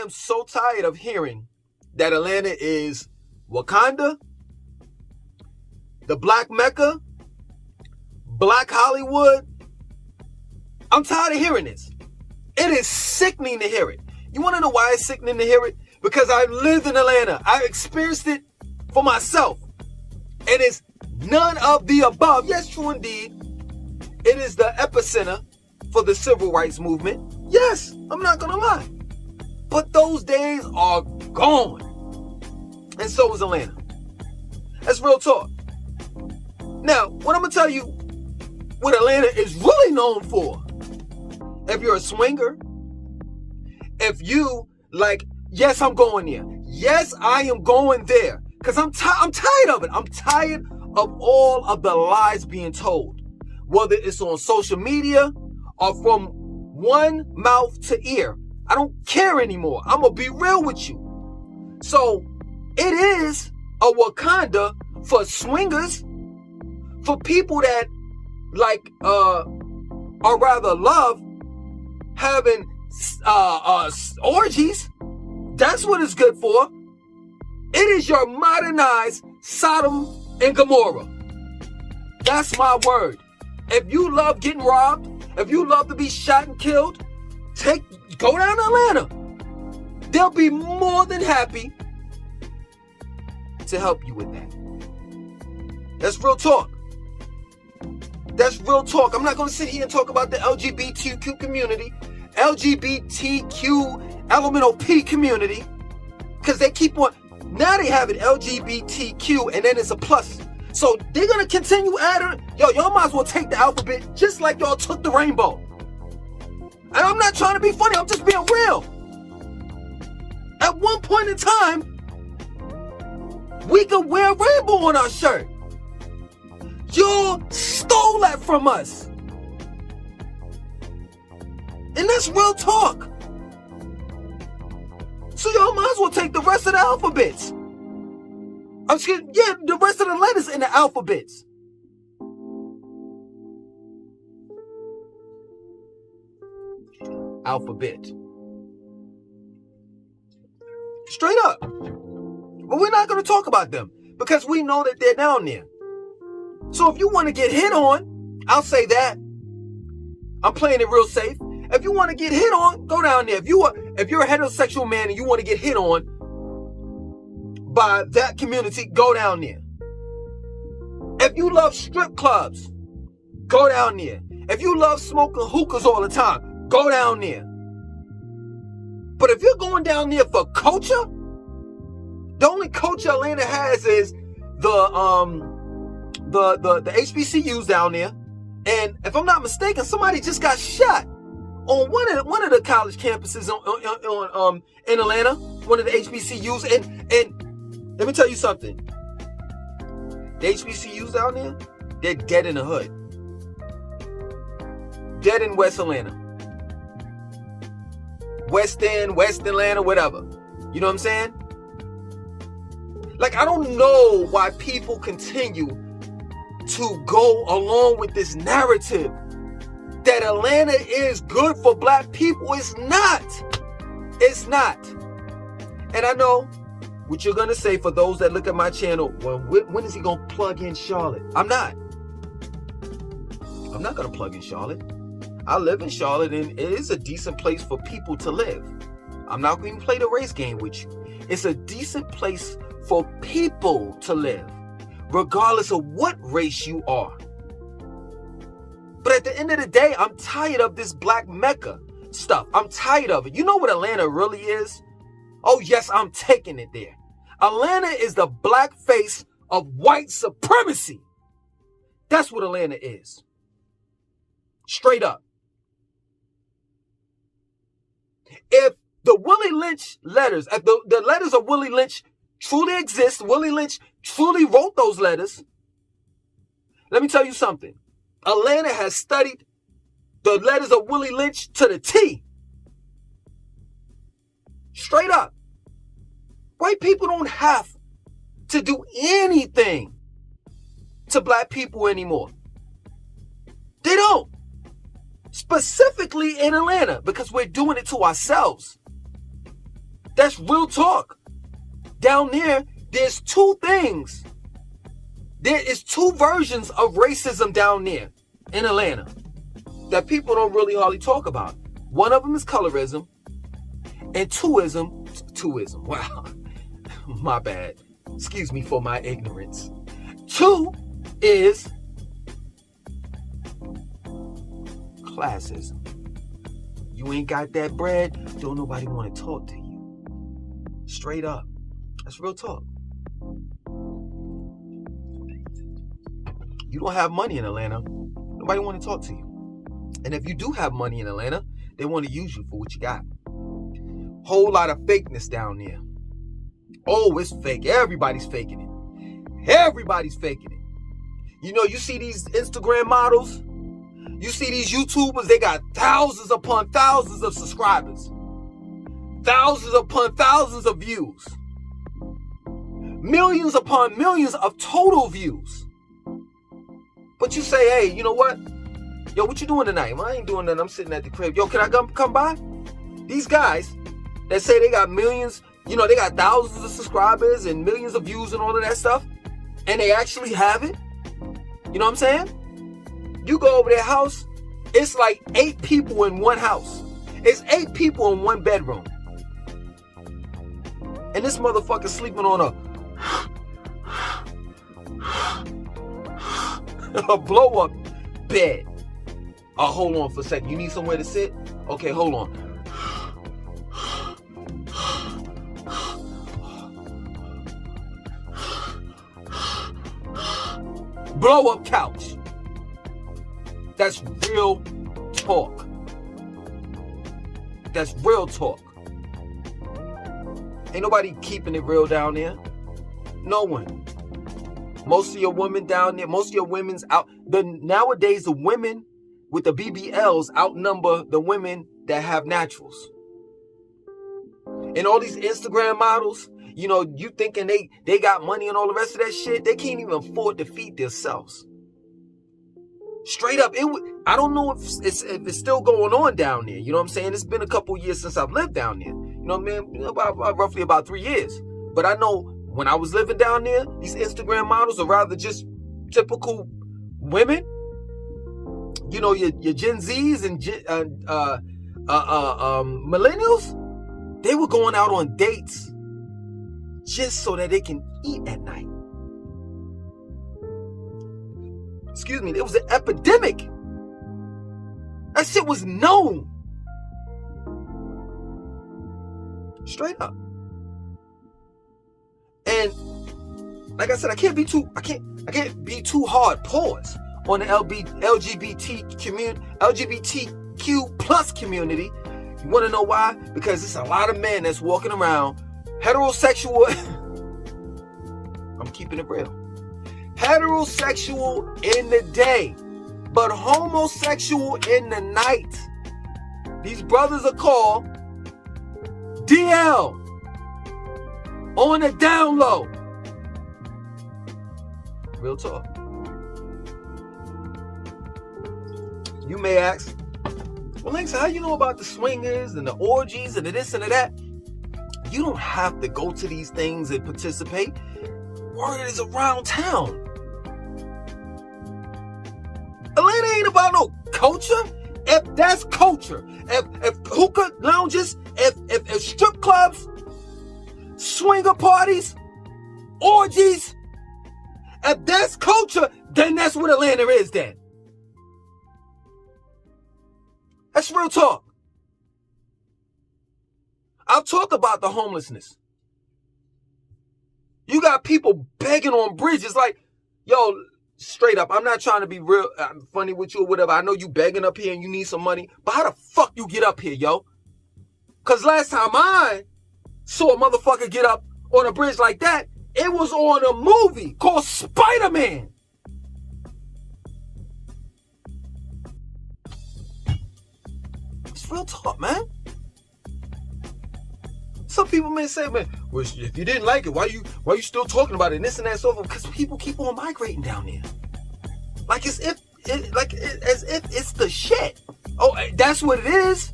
am so tired of hearing that Atlanta is Wakanda, the Black Mecca, Black Hollywood. I'm tired of hearing this. It is sickening to hear it. You want to know why it's sickening to hear it? Because I lived in Atlanta. I experienced it for myself. It is none of the above. Yes, true indeed. It is the epicenter for the civil rights movement. Yes, I'm not going to lie. But those days are gone. And so is Atlanta. That's real talk. Now, what I'm going to tell you what Atlanta is really known for. If you're a swinger, if you like, yes, I'm going there. Yes, I am going there. Because I'm tired of it. I'm tired of all of the lies being told. Whether it's on social media or from one mouth to ear. I don't care anymore. I'm going to be real with you. So, it is a Wakanda for swingers, for people that like, or rather love having orgies. That's what it's good for. It is your modernized Sodom and Gomorrah. That's my word. If you love getting robbed, if you love to be shot and killed, go down to Atlanta. They'll be more than happy to help you with that. That's real talk. That's real talk. I'm not going to sit here and talk about the LGBTQ community, LGBTQ elemental P community, because they keep on. Now they have it LGBTQ and then it's a plus. So they're going to continue adding. Y'all might as well take the alphabet just like y'all took the rainbow. And I'm not trying to be funny. I'm just being real. At one point in time, we could wear a rainbow on our shirt. Y'all stole that from us. And that's real talk. So y'all might as well take the rest of the alphabets. The rest of the letters in the alphabets. Alphabet. Straight up. But we're not going to talk about them because we know that they're down there. So if you want to get hit on, I'll say that. I'm playing it real safe. If you want to get hit on, go down there. If you're a heterosexual man and you want to get hit on by that community, go down there. If you love strip clubs, go down there. If you love smoking hookahs all the time, go down there. But if you're going down there for culture, the only culture Atlanta has is the HBCUs down there. And if I'm not mistaken, somebody just got shot on one of the college campuses in Atlanta, one of the HBCUs. And let me tell you something. The HBCUs down there, they're dead in the hood. Dead in West Atlanta. West End, West Atlanta, whatever. You know what I'm saying? Like, I don't know why people continue to go along with this narrative that Atlanta is good for black people. It's not. It's not. And I know what you're going to say for those that look at my channel. Well, when is he going to plug in Charlotte? I'm not going to plug in Charlotte. I live in Charlotte and it is a decent place for people to live. I'm not going to play the race game with you. It's a decent place for people to live, regardless of what race you are. But at the end of the day, I'm tired of this Black Mecca stuff. I'm tired of it. You know what Atlanta really is? Oh yes, I'm taking it there. Atlanta is the Blackface of white supremacy. That's what Atlanta is. Straight up. If the Willie Lynch letters, if the letters of Willie Lynch truly exist, Willie Lynch truly wrote those letters, let me tell you something. Atlanta has studied the letters of Willie Lynch to the T. Straight up. White people don't have to do anything to black people anymore. They don't. Specifically in Atlanta, because we're doing it to ourselves. That's real talk. Down there, there's two things. There is two versions of racism down there in Atlanta that people don't really hardly talk about. One of them is colorism, and twoism, wow, my bad. Excuse me for my ignorance. Two is classism. You ain't got that bread, don't nobody want to talk to you. Straight up. That's real talk. You don't have money in Atlanta, nobody want to talk to you. And if you do have money in Atlanta, they want to use you for what you got. Whole lot of fakeness down there. Oh, it's fake. Everybody's faking it. Everybody's faking it. You know, you see these Instagram models, you see these YouTubers, they got thousands upon thousands of subscribers. Thousands upon thousands of views. Millions upon millions of total views. But you say, hey, you know what? Yo, what you doing tonight? Well, I ain't doing nothing. I'm sitting at the crib. Yo, can I come by? These guys that say they got millions, you know, they got thousands of subscribers and millions of views and all of that stuff, and they actually have it. You know what I'm saying? You go over their house, it's like 8 people in one house. It's 8 people in one bedroom. And this motherfucker's sleeping on a blow-up bed. Oh, hold on for a second. You need somewhere to sit? Okay, hold on. Blow-up couch. That's real talk. That's real talk. Ain't nobody keeping it real down there. No one. Most of your women down there, most of your women's out. Nowadays, the women with the BBLs outnumber the women that have naturals. And all these Instagram models, you know, you thinking they got money and all the rest of that shit, they can't even afford to feed themselves. Straight up, I don't know if it's still going on down there. You know what I'm saying? It's been a couple years since I've lived down there. You know what I mean? Roughly about 3 years. But I know when I was living down there, these Instagram models are rather just typical women. You know, your Gen Zs and millennials, they were going out on dates just so that they can eat at night. Excuse me, it was an epidemic. That shit was known. Straight up. And like I said, I can't be too hard pause on the LGBTQ plus community. You want to know why? Because it's a lot of men that's walking around heterosexual. I'm keeping it real. Heterosexual in the day, but homosexual in the night. These brothers are called DL on the down low. Real talk. You may ask, well, Links, how you know about the swingers and the orgies and the this and the that? You don't have to go to these things and participate. Word is around town. Atlanta ain't about no culture. If that's culture, if hookah lounges, if strip clubs, swinger parties, orgies, if that's culture, then that's what Atlanta is then. That's real talk. I've talked about the homelessness. You got people begging on bridges like, yo, straight up, I'm not trying to be real funny with you or whatever. I know you begging up here and you need some money, but how the fuck you get up here, yo? Because last time I saw a motherfucker get up on a bridge like that, it was on a movie called Spider-Man. It's real talk, man. Some people may say, man, well, if you didn't like it, why you still talking about it and this and that and so forth? Because people keep on migrating down there. Like as if it's the shit. Oh, that's what it is?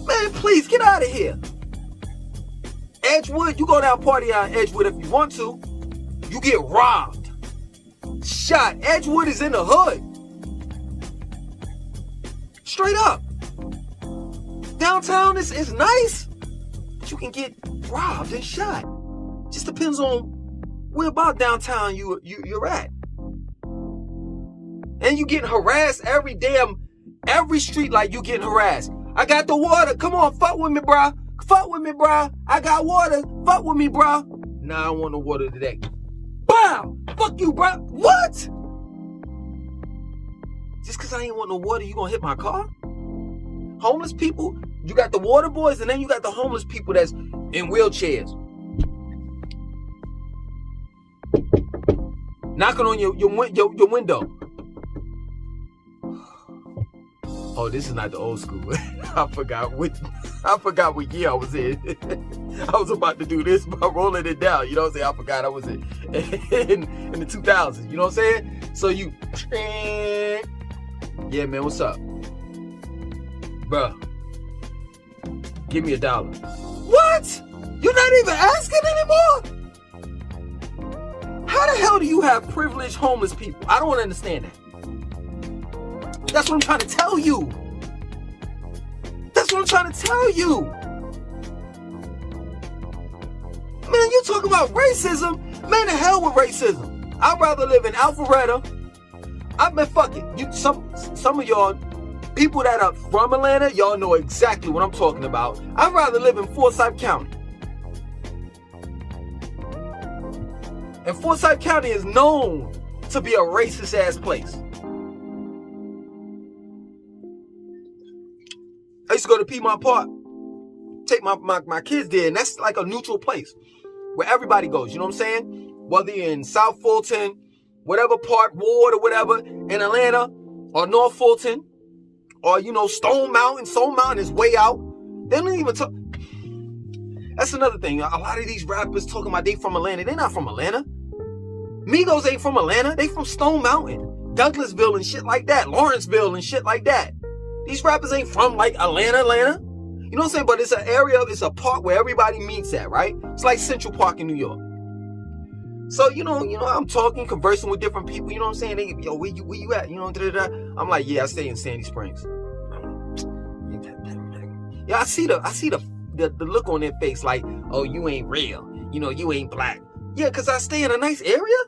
Man, Man, please get out of here. Edgewood, you go down party on Edgewood if you want to. You get robbed. Shot. Edgewood is in the hood. Straight up. Downtown is nice, but you can get robbed and shot. Just depends on where about downtown you're at. And you getting harassed every street like you getting harassed. I got the water. Come on, fuck with me, bro. Fuck with me, bro. I got water. Fuck with me, bro. Nah, I don't want no water today. Bow! Fuck you, bro. What? Just because I ain't want no water, you gonna hit my car? Homeless people, you got the water boys, and then you got the homeless people that's in wheelchairs. Knocking on your window. Oh, this is not the old school. I forgot what year I was in. I was about to do this by rolling it down. You know what I'm saying? I forgot I was in the 2000s. You know what I'm saying? So you, yeah, man, what's up? Bruh, give me $1. What? You're not even asking anymore? How the hell do you have privileged homeless people? I don't understand that. That's what I'm trying to tell you. That's what I'm trying to tell you. Man, you talk about racism. Man, the hell with racism. I'd rather live in Alpharetta. Fuck it. Some of y'all, people that are from Atlanta, y'all know exactly what I'm talking about. I'd rather live in Forsyth County. And Forsyth County is known to be a racist ass place. I used to go to Piedmont Park, take my kids there, and that's like a neutral place where everybody goes, you know what I'm saying? Whether you're in South Fulton, whatever part, Ward or whatever, in Atlanta, or North Fulton, or, you know, Stone Mountain. Stone Mountain is way out. They don't even talk. That's another thing. A lot of these rappers talking about they from Atlanta. They're not from Atlanta. Migos ain't from Atlanta. They from Stone Mountain, Douglasville and shit like that, Lawrenceville and shit like that. These rappers ain't from like Atlanta. You know what I'm saying? But it's an area, it's a park where everybody meets at, right? It's like Central Park in New York. So, you know, I'm talking, conversing with different people, you know what I'm saying? They, yo, where you at? You know, I'm like, yeah, I stay in Sandy Springs. Yeah, I see the look on their face like, oh, you ain't real. You know, you ain't black. Yeah, because I stay in a nice area.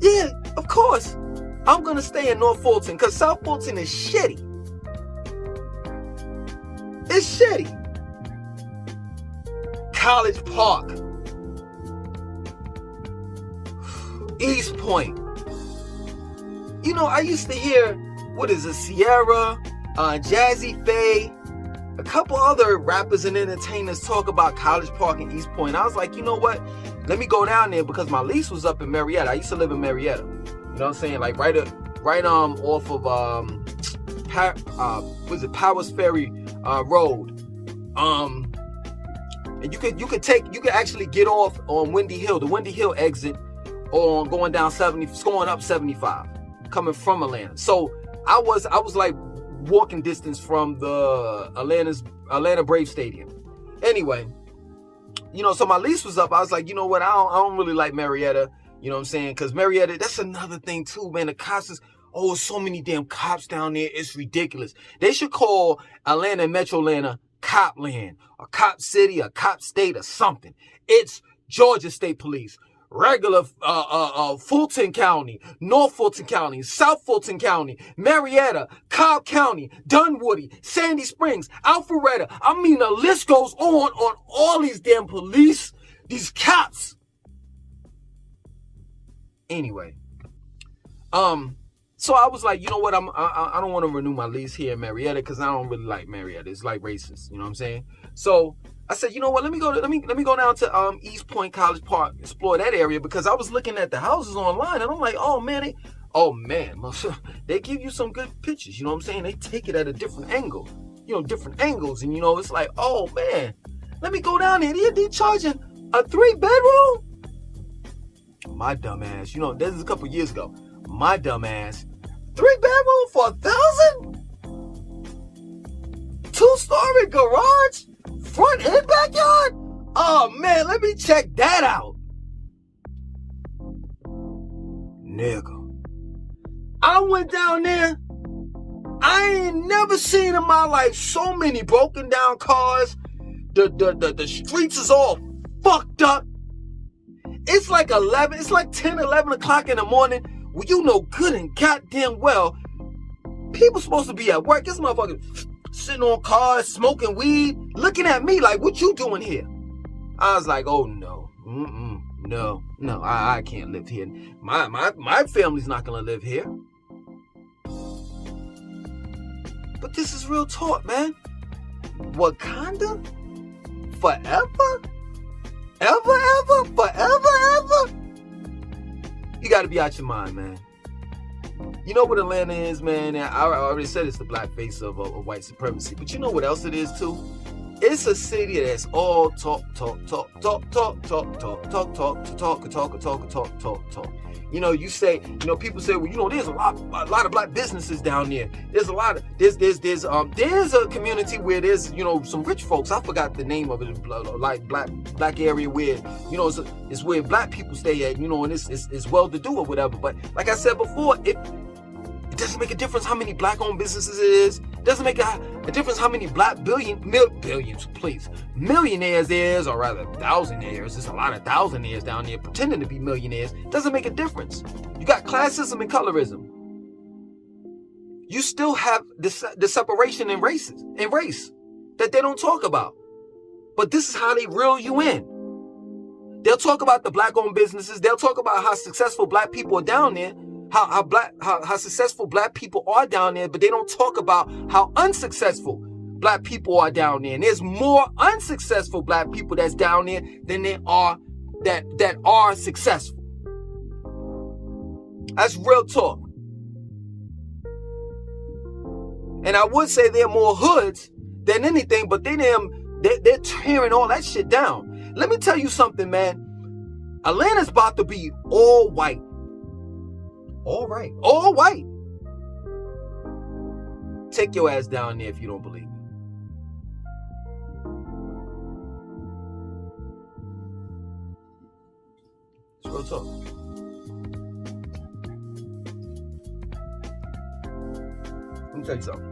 Yeah, of course. I'm going to stay in North Fulton because South Fulton is shitty. It's shitty. College Park. East Point. You know, I used to hear, what is it, Sierra, Jazzy Faye, a couple other rappers and entertainers talk about College Park and East Point. I was like, you know what? Let me go down there because my lease was up in Marietta. I used to live in Marietta. You know what I'm saying? Like right off of Powers Ferry Road. And you could actually get off on Windy Hill, the Windy Hill exit, on going down 70, going up 75, coming from Atlanta. So I was like walking distance from the Atlanta Braves Stadium. Anyway, you know, so my lease was up. I was like, you know what? I don't really like Marietta. You know what I'm saying? Because Marietta, that's another thing too, man. The cops is, so many damn cops down there. It's ridiculous. They should call Atlanta and Metro Atlanta Cop Land, or Cop City, or Cop State, or something. It's Georgia State Police. Regular Fulton County, North Fulton County, South Fulton County, Marietta, Cobb County, Dunwoody, Sandy Springs, Alpharetta. I mean, the list goes on all these damn police, these cops. Anyway, so I was like, you know what? I don't want to renew my lease here in Marietta because I don't really like Marietta. It's like racist. You know what I'm saying? So I said, you know what? Let me go down to East Point College Park, explore that area, because I was looking at the houses online and I'm like, oh man, they give you some good pictures. You know what I'm saying? They take it at a different angle, different angles, and it's like, oh man, let me go down there. They charging a 3-bedroom. My dumb ass, this is a couple years ago. My dumb ass 3-bedroom for $1,000? 2-story garage, front and backyard? Oh man, let me check that out. Nigga, I went down there. I ain't never seen in my life so many broken down cars. The streets is all fucked up. It's like 10, 11 o'clock in the morning. Well, you know good and goddamn well people supposed to be at work. This motherfucker sitting on cars, smoking weed, looking at me like, what you doing here? I was like, oh no. No, I can't live here. My family's not gonna live here. But this is real talk, man. Wakanda? Forever? Ever? Forever? You gotta be out your mind, man. You know what Atlanta is, man? I already said it's the blackface of white supremacy. But you know what else it is, too? It's a city that's all talk. You know, people say, well, you know, there's a lot of black businesses down there. There's a community where there's, you know, some rich folks. I forgot the name of it, like black area where, you know, it's where black people stay at, you know, and it's well to do or whatever. But like I said before, it doesn't make a difference how many black-owned businesses it is. It doesn't make a difference how many black millionaires there is, or rather thousandaires. There's a lot of thousandaires down there pretending to be millionaires. It doesn't make a difference. You got classism and colorism. You still have the separation in race that they don't talk about. But this is how they reel you in. They'll talk about the black-owned businesses. They'll talk about how successful black people are down there. How successful black people are down there, but they don't talk about how unsuccessful black people are down there. And there's more unsuccessful black people that's down there than there are that are successful. That's real talk. And I would say they're more hoods than anything, but they're tearing all that shit down. Let me tell you something, man. Atlanta's about to be all white. All white. Take your ass down there if you don't believe me. It's real talk. Let me tell you something.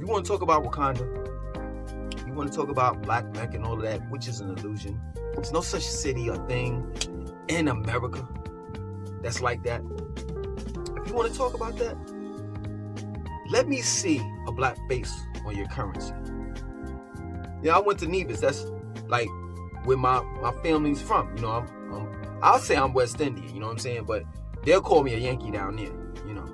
You want to talk about Wakanda? You want to talk about Black Mecca and all of that, which is an illusion. There's no such city or thing in America that's like that. If you want to talk about that, let me see a black face on your currency. Yeah, I went to Nevis. That's like where my family's from. You know, I'll say I'm West Indian. You know what I'm saying? But they'll call me a Yankee down there. You know,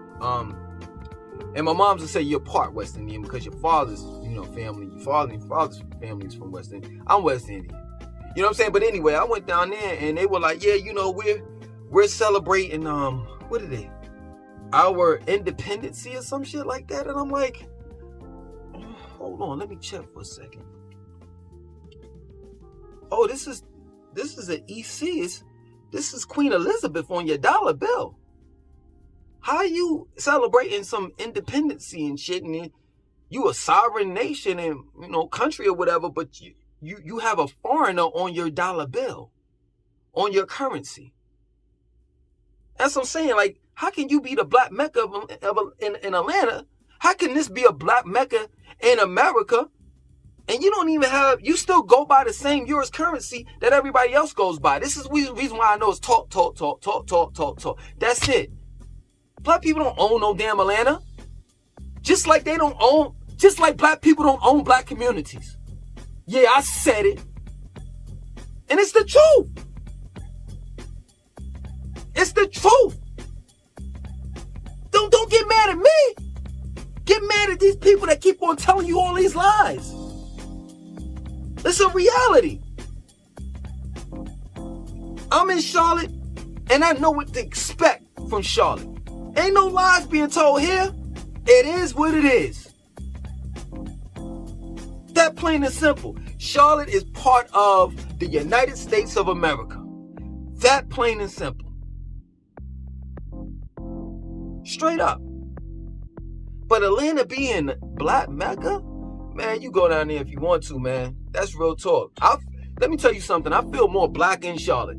and my mom's will say you're part West Indian because your father's, you know, family. Your father's family is from West Indian. I'm West Indian. You know what I'm saying? But anyway, I went down there and they were like, yeah, you know, we're celebrating, what are they? Our independency or some shit like that. And I'm like, hold on, let me check for a second. Oh, this is an EC. This is Queen Elizabeth on your dollar bill. How are you celebrating some independency and shit? And you a sovereign nation and, you know, country or whatever, but you have a foreigner on your dollar bill, on your currency. That's what I'm saying. Like, how can you be the black Mecca in Atlanta? How can this be a black Mecca in America? And you still go by the same US currency that everybody else goes by. This is the reason why I know it's talk. That's it. Black people don't own no damn Atlanta. Just like black people don't own black communities. Yeah, I said it. And it's the truth. It's the truth. Don't get mad at me. Get mad at these people that keep on telling you all these lies. It's a reality. I'm in Charlotte, and I know what to expect from Charlotte. Ain't no lies being told here. It is what it is. That plain and simple. Charlotte is part of the United States of America. That plain and simple. Straight up. But Atlanta being black Mecca, man, you go down there if you want to, man. That's real talk. Let me tell you something. I feel more black in Charlotte.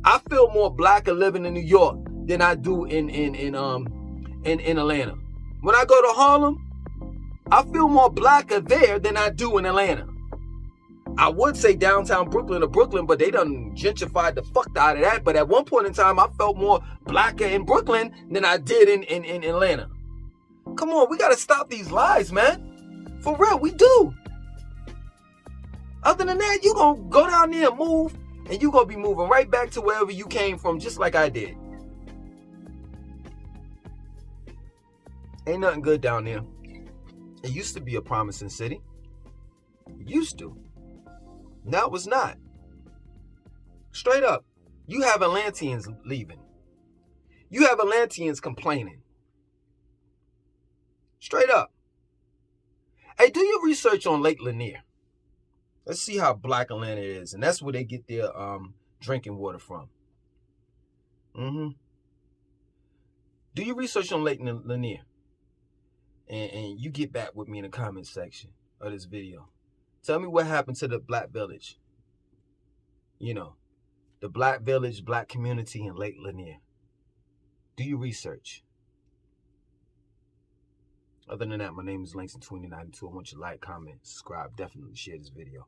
I feel more blacker living in New York than I do in Atlanta. When I go to Harlem, I feel more blacker there than I do in Atlanta. I would say downtown Brooklyn or Brooklyn, but they done gentrified the fuck out of that. But at one point in time, I felt more blacker in Brooklyn than I did in Atlanta. Come on, we gotta stop these lies, man. For real, we do. Other than that, you gonna go down there and move, and you gonna be moving right back to wherever you came from, just like I did. Ain't nothing good down there. It used to be a promising city. It used to. Now it's not. Straight up. You have Atlanteans leaving. You have Atlanteans complaining. Straight up. Hey, do your research on Lake Lanier. Let's see how black Atlanta is. And that's where they get their drinking water from. Do your research on Lake Lanier. And you get back with me in the comment section of this video. Tell me what happened to the black village. You know, the black village, black community in Lake Lanier. Do your research. Other than that, my name is Langston 2092. I want you to like, comment, subscribe. Definitely share this video.